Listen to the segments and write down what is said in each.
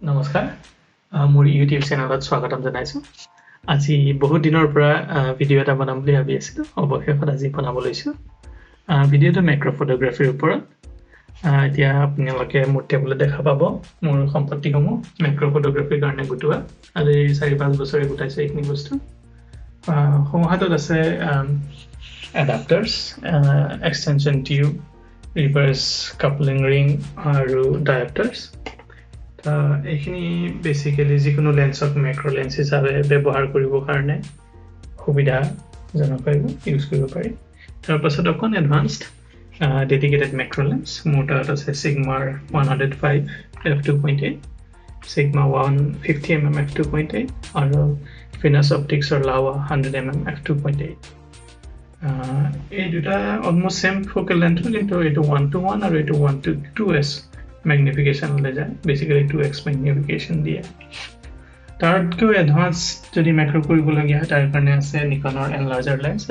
নমস্কাৰ মোৰ ইউটিউব চেনেলত স্বাগতম জনাইছো আজি বহুত দিনৰ পৰা ভিডিও এটা বনাম বুলি ভাবি আছিলো অৱশেষত আজি বনাব লৈছো ভিডিওটো macrophotography ওপৰত এতিয়া আপোনালোকে মোৰ টেবুলত দেখা পাব মোৰ সম্পত্তিসমূহ macrophotography কাৰণে গুটোৱা আজি 4-5 বছৰে গুটাইছে এইখিনি বস্তু সমাহাতত আছে adapters extension tube reverse coupling ring আৰু diopters এইখিনি বেসিক্যালি যিকোনো লেন্সক ম্যাক্ৰো লেন্স হিচাপে ব্যৱহাৰ কৰিব কাৰণে সুবিধা জনক ইউজ কৰিব পাৰি তাৰ পাছত অকন এডভান্সড ডেডিকেটেড ম্যাক্রো লেন্স মোটাত আছে sigma 105 f2.8 sigma 150 mm f2.8 আৰু Venus optics or lawa 100 mm f2.8 এই দুটা almost same focal length কিন্তু এটো 1:1 আৰু এটো 1:2s magnification ले जाए basically 2x magnification दिया तारको एडवांस जदि मैक्रो কৰিব লগিয়া তাৰ কাৰণে আছে Nikonৰ enlarger lens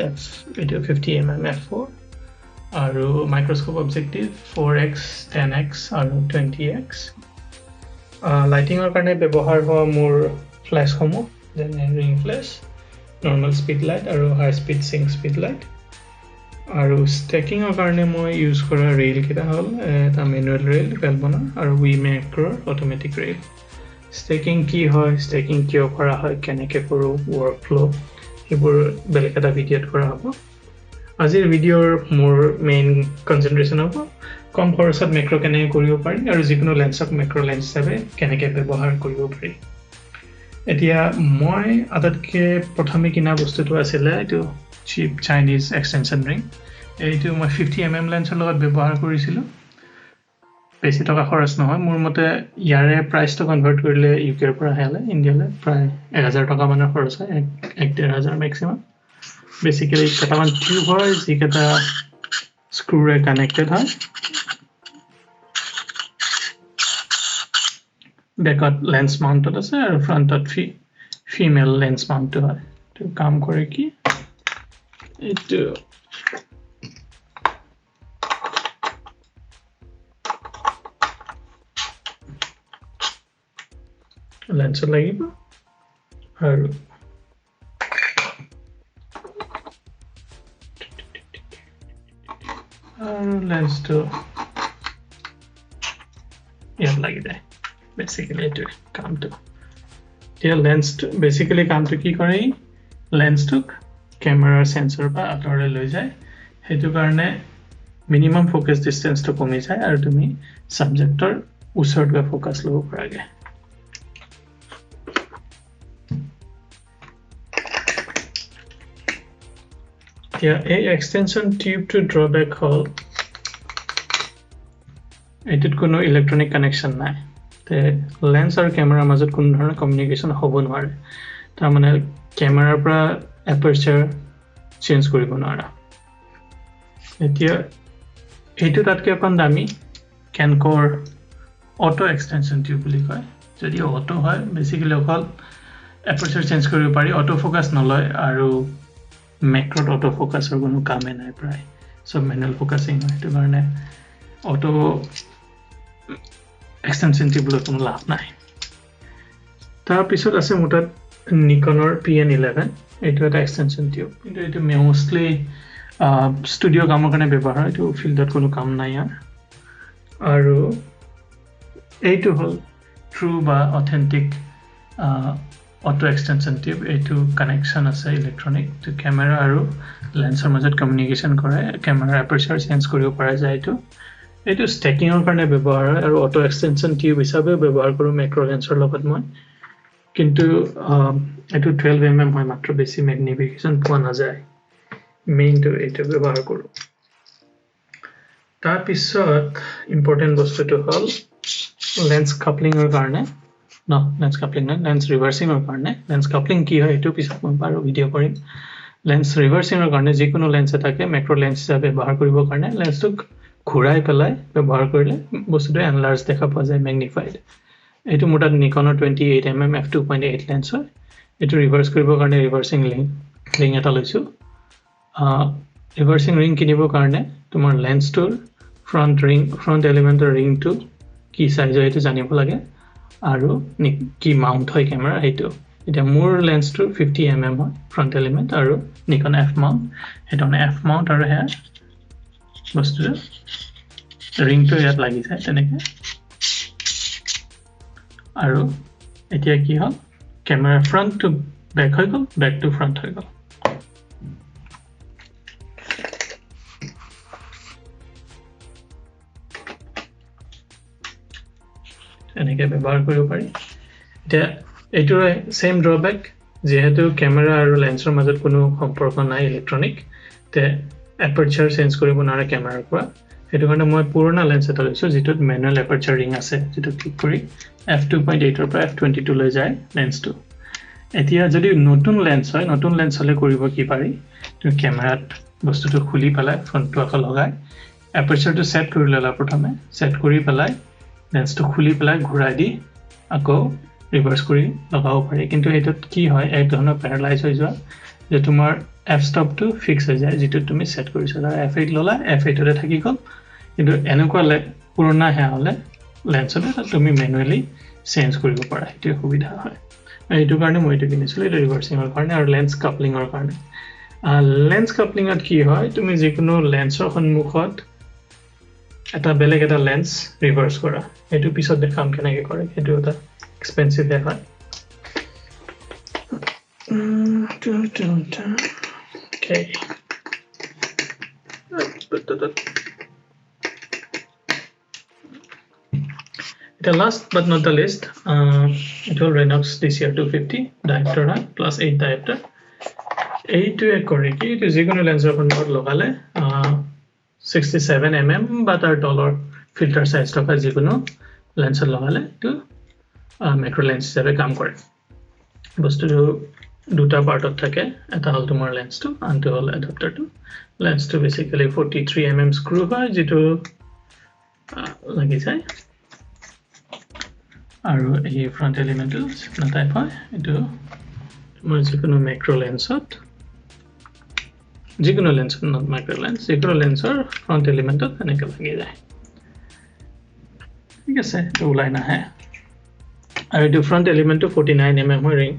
এটো 50 mm f4 আৰু মাইক্ৰোস্কোপ অবজেক্টিভ 4x 10x আৰু 20x লাইটিংৰ কাৰণে ব্যৱহাৰ হোৱা মোৰ ফ্ল্যাশ সমূহ যেনে ring flash normal speed light আৰু high speed sync speed light আৰু স্টেকিংৰ কাৰণে মই ইউজ কৰা ৰেল কিটা হল এটা ম্যানুয়াল ৰেল ভেলবনৰ আৰু উই ম্যাক্ৰো অটোমেটিক ৰেল স্টেকিং কি হয় স্টেকিং কিয় কৰা হয় কেনেকৈ কৰো ওয়াৰ্কফ্লো এবোৰ বেলেগ এটা ভিডিওত কৰা হ'ব আজিৰ ভিডিওৰ মোৰ মেইন কনসেন্ট্ৰেশন হ'ব কম খৰচত ম্যাক্ৰো কেনেকৈ কৰিব পাৰি আৰু যিকোনো লেন্সক ম্যাক্ৰো লেন্স হিচাপে কেনেকৈ ব্যৱহাৰ কৰিব পাৰি এতিয়া মই আদতকে প্ৰথমে কিনা বস্তুটো আছিল এটো cheap Chinese extension ring এইটো মই 50 mm লেন্সৰ লগত ব্যৱহাৰ কৰিছিলো বেছি টকা খৰচ নহয় মোৰ মতে ইয়াৰে প্ৰাইসটো কনভাৰ্ট কৰিলে ইউকেৰ পৰা হেলে ইণ্ডিয়ালে প্ৰায় 1000 টকা মানৰ খৰচ হয় 1-1500 ম্যাক্সিমাম বেসিক্যালি কেটামান টিউব হয় যিকেটা স্ক্ৰুৰে কানেক্টেড হয় ব্যাকত লেন্স মাউন্টত আছে আৰু ফ্ৰন্টত ফিমেল লেন্স মাউন্ট হয় তো কাম কৰে কি itu lens লাগিব আৰু lens to ইয়াত লাগি যায় basically এটো কামটো এতিয়া lens basically কামটো কি কৰে lens to camera sensor বা আতৰে লৈ যায় হেতু কাৰণে মিনিমাম ফোকাস ডিসটেন্স তো কমি যায় আৰু তুমি সাবজেক্টৰ ওচৰত গৈ ফোকাস লব পাৰাগে এতিয়া এই এক্সটেনশন টিউব টু ড্ৰব্যাক হল এটিত কোনো ইলেক্ট্ৰনিক কানেকশন নাই তে লেন্স আৰু ক্যামেৰাৰ মাজত কোনো ধৰণৰ কমিউনিকেশন হ'ব নোৱাৰে তাৰ মানে ক্যামেৰাৰ পৰা aperture change কৰিব নোৱাৰা এতিয়া এইটো তাতকে অকন দামী Cancor auto extension tube বুলি কয় যদি অটো হয় বেসিক্যালি অকল aperture change কৰিব পাৰি অটো ফোকাস নলয় আৰু ম্যাক্ৰো অটো ফোকাসৰ কোনো কামে নাই প্ৰায় সব ম্যানুয়াল ফোকাসিং হয় সেইটো কাৰণে অটো extension tube লৈ কোনো লাভ নাই তাৰ পিছত আছে মোটা Nikonৰ PN11 এইটো এটা এক্সটেনশন টিউব কিন্তু এটো মোস্টলি স্টুডিও কামৰ কাৰণে ব্যৱহাৰ হয় এটো ফিল্ডত কোনো কাম নাই ইয়াৰ আৰু এইটো হল ট্ৰু বা অথেন্টিক অটো এক্সটেনশন টিউব এইটো কানেকশন আছে ইলেক্ট্ৰনিক টু ক্যামেৰা আৰু লেন্সৰ মাজত কমিউনিকেশন কৰে ক্যামেৰা এপাৰ্চাৰ চেঞ্জ কৰিব পৰা যায় এইটো স্টেকিংৰ কাৰণে ব্যৱহাৰ হয় আৰু অটো এক্সটেনশন টিউব হিচাপে ব্যৱহাৰ কৰো ম্যাক্ৰো লেন্সৰ লগত মই কিন্তু এটো 12 mm হয় মাত্ৰ বেছি ম্যাগনিফিকেশন পোৱা নাযায় মেইন তো এটো ব্যৱহাৰ কৰো তাৰ পিছত ইম্পৰ্টেন্ট বস্তুটো হল লেন্স কাপলিংৰ কাৰণে লেন্স কাপলিং না লেন্স ৰিভাৰ্সিংৰ কাৰণে লেন্স কাপলিং কি হয় এটো পিছত মই পাৰো ভিডিও কৰিম লেন্স ৰিভাৰ্সিংৰ কাৰণে যিকোনো লেন্স থাকে ম্যাক্ৰো লেন্স হিচাপে ব্যৱহাৰ কৰিব কাৰণে লেন্সটো ঘূৰাই পেলাই ব্যৱহাৰ কৰিলে বস্তুটো এনলাৰ্জ দেখা পোৱা যায় ম্যাগনিফাইড এটো মোটা Nikonৰ 28 mm f2.8 লেন্স হয় এটো ৰিভাৰ্স কৰিব কাৰণে ৰিভাৰ্সিং ৰিং এটা লৈছো ৰিভাৰ্সিং ৰিং কিনিবৰ কাৰণে তোমাৰ লেন্সটোৰ ফ্ৰন্ট এলিমেন্টৰ ৰিংটো কি সাইজ হয় এটো জানিব লাগে আৰু কি মাউন্ট হয় ক্যামেৰা হেতু এটা মোৰ লেন্সটো 50 mm হয় ফ্ৰন্ট এলিমেন্ট আৰু নিকন f mount এটা f mount আৰু হে বস্তুটো ৰিংটো ইয়াত লাগি যায় তেনেকে আৰু এতিয়া কি হ'ল ক্যামেৰা ফ্ৰন্ট টু ব্যাক হৈ গ'ল ব্যাক টু ফ্ৰন্ট হৈ গ'ল এনেকে ব্যৱহাৰ কৰিব পাৰি এতিয়া এইটোৰ সেম ড্ৰব্যাক যেহেতু ক্যামেৰা আৰু লেন্সৰ মাজত কোনো সম্পৰ্ক নাই ইলেক্ট্ৰনিক তে এপাৰ্চাৰ চেঞ্জ কৰিব নোৱাৰে ক্যামেৰাৰ পৰা সেইটো কাৰণে মই পুৰণা লেন্স এটা লৈছো যেটোত ম্যানুৱেল এপাৰ্চাৰ ৰিং আছে যেটো ক্লিক কৰি f2.8 ৰ পৰা f22 লৈ যায় লেন্সটো এতিয়া যদি নতুন লেন্স হয় নতুন লেন্স হলে কৰিব কি পাৰি তুমি ক্যামেৰাত বস্তুটো খুলি পেলাই ফ্ৰন্টটো আকৌ লগাই এপাৰ্চাৰটো সেট কৰি ললা প্ৰথমে সেট কৰি পেলাই লেন্সটো খুলি পেলাই ঘূৰাই দি আকৌ ৰিভাৰ্স কৰি লগাব পাৰি কিন্তু এটোত কি হয় এক ধৰণৰ প্যাৰালাইজ হৈ যোৱা যে তোমাৰ f stop টো ফিক্স হৈ যায় যেটো তুমি সেট কৰিছা f8 ললা f8 ৰে থাকি গল কিন্তু এনেকুৱা পুৰণা হে হলে লেন্সটো তুমি ম্যানুৱেলি চেঞ্জ কৰিব পাৰা এটো সুবিধা হয় এইটো কাৰণে মই এটো কিনিছিলো এটো ৰিভাৰ্সিংৰ কাৰণে আৰু লেন্স কাপলিংৰ কাৰণে লেন্স কাপলিংত কি হয় তুমি যিকোনো লেন্সৰ সন্মুখত এটা বেলেগ এটা লেন্স ৰিভাৰ্স কৰা এটো পিছত দেখাম কেনেকৈ কৰে এটো এটা এক্সপেন্সিভ হয় okay the last but not the least it will Renox DCR 250 diopter plus 8 diopter 8 করে কি তো যেকোনো লেন্সৰ ফ্ৰন্টত লগালে 67 mm বা তাৰ ডলাৰ ফিল্টাৰ সাইজ থকা যেকোনো লেন্সত লগালে তো ম্যাক্ৰো লেন্স হিচাপে কাম কৰে বস্তুটো দুটা পাৰ্টত থাকে এটা হল তোমাৰ লেন্সটো আনটো হল এডাপ্টাৰটো লেন্সটো বেসিক্যালি 43 mm স্ক্ৰু হয় যেটো লাগি যায় আৰু এই ফ্ৰন্ট এলিমেন্টটো না টাইপ হয় এটো তোমাৰ যিকোনো ম্যাক্ৰো লেন্সত যিকোনো লেন্স নট ম্যাক্ৰো লেন্স যিকোনো লেন্সৰ ফ্ৰন্ট এলিমেন্টত এনেকৈ লাগি যায় ঠিক আছে তো ওলাই নাহে আৰু এই ফ্ৰন্ট এলিমেন্টটো 49 mm হয় ৰিং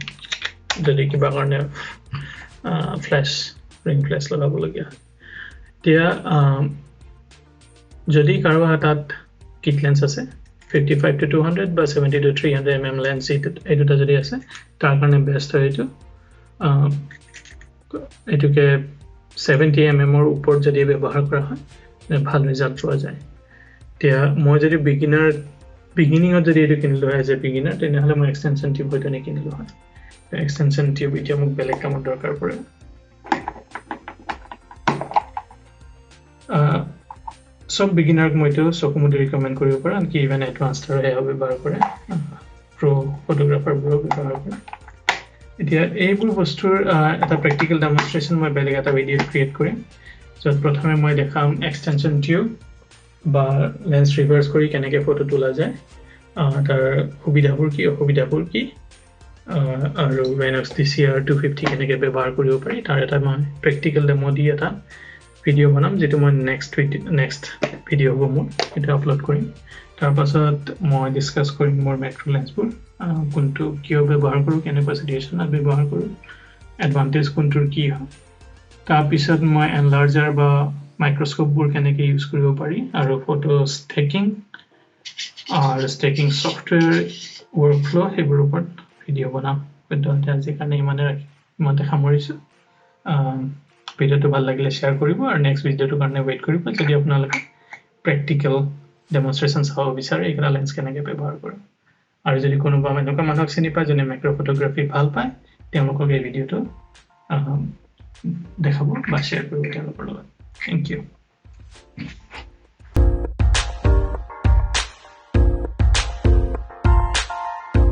যদি কিবা কাৰণে ফ্ল্যাশ ৰিং ফ্ল্যাশ লগাব লগিয়া এতিয়া যদি কাৰোবাৰ তাত কিট লেন্স আছে 55 to 200 বা 70 to 300 mm লেন্স এইটোটা যদি আছে তাৰ কাৰণে বেস্ট হয় এটোকে 70 mm ৰ ওপৰত যদি ব্যৱহাৰ কৰা হয় ভাল ৰিজাল্ট পোৱা যায় এতিয়া মই যদি বিগিনিংত যদি এটো কিনিলো হয় এজ এ বিগিনাৰ তেনেহলে মই এক্সটেনশন টিউব হয়তো নিকিনিলো হয় এক্সটেনশন টিউব এতিয়া মোক বেলেগ কামত দৰকাৰ পৰে সব বিগিনাৰক মইতো চকুমুদি ৰিকমেন্ড কৰিব পাৰা আনকি ইভেন এডভান্সড হে ব্যৱহাৰ কৰে প্ৰো ফটোগ্ৰাফাৰ বোৰ ব্যৱহাৰ কৰে এতিয়া এইবোৰ বস্তুৰ এটা প্ৰ্যাকটিক্যাল ডেমনস্ট্ৰেচন মই বেলেগ এটা ভিডিও ক্ৰিয়েট কৰিম যত প্ৰথমে মই দেখাম এক্সটেনশন টিউব বা লেন্স ৰিভাৰ্স কৰি কেনেকৈ ফটো তোলা যায় তাৰ সুবিধাবোৰ কি অসুবিধাবোৰ কি আৰু Renox DCR 250 কেনেকৈ ব্যৱহাৰ কৰিব পাৰি তাৰ এটা মই প্ৰ্যাকটিক্যাল ডেমো দি এটা ভিডিও বনাম যেটো মই নেক্সট ভিডিও হ'ব মোৰ এটা আপলোড কৰিম তাৰ পাছত মই ডিসকাস কৰিম মোৰ ম্যাক্ৰো লেন্সবোৰ কোনটো কিয় ব্যৱহাৰ কৰো কেনেকুৱা সিচুৱেচনত ব্যৱহাৰ কৰো এডভান্টেজ কোনটোৰ কি হয় তাৰ পিছত মই এনলাৰ্জাৰ বা মাইক্ৰোস্কোপবোৰ কেনেকৈ ইউজ কৰিব পাৰি আৰু ফটো ষ্টেকিং আৰু ষ্টেকিং সফটওয়্যাৰ ওয়াৰ্কফ্লো সেইবোৰ ওপৰত ভিডিও বনাম কিন্তু আজি কাৰণে ইমানে সামৰিছো ভিডিওটো ভাল লাগিলে শেয়াৰ কৰিব আৰু নেক্সট ভিডিওটো কাৰণে ওয়েট কৰিব যদি আপোনালোকে প্ৰ্যাকটিক্যাল ডেমনস্ট্ৰেচন চাব বিচাৰে এইটা লেন্স কেনেকৈ ব্যৱহাৰ কৰে আৰু যদি কোনোবা এনেকুৱা মানুহক চিনি পায় যোনে ম্যাক্ৰো ফটোগ্ৰাফি ভাল পায় তেওঁলোকক এই ভিডিওটো দেখাব বা শেয়াৰ কৰিব তেওঁলোকৰ লগত থ্যাংক ইউ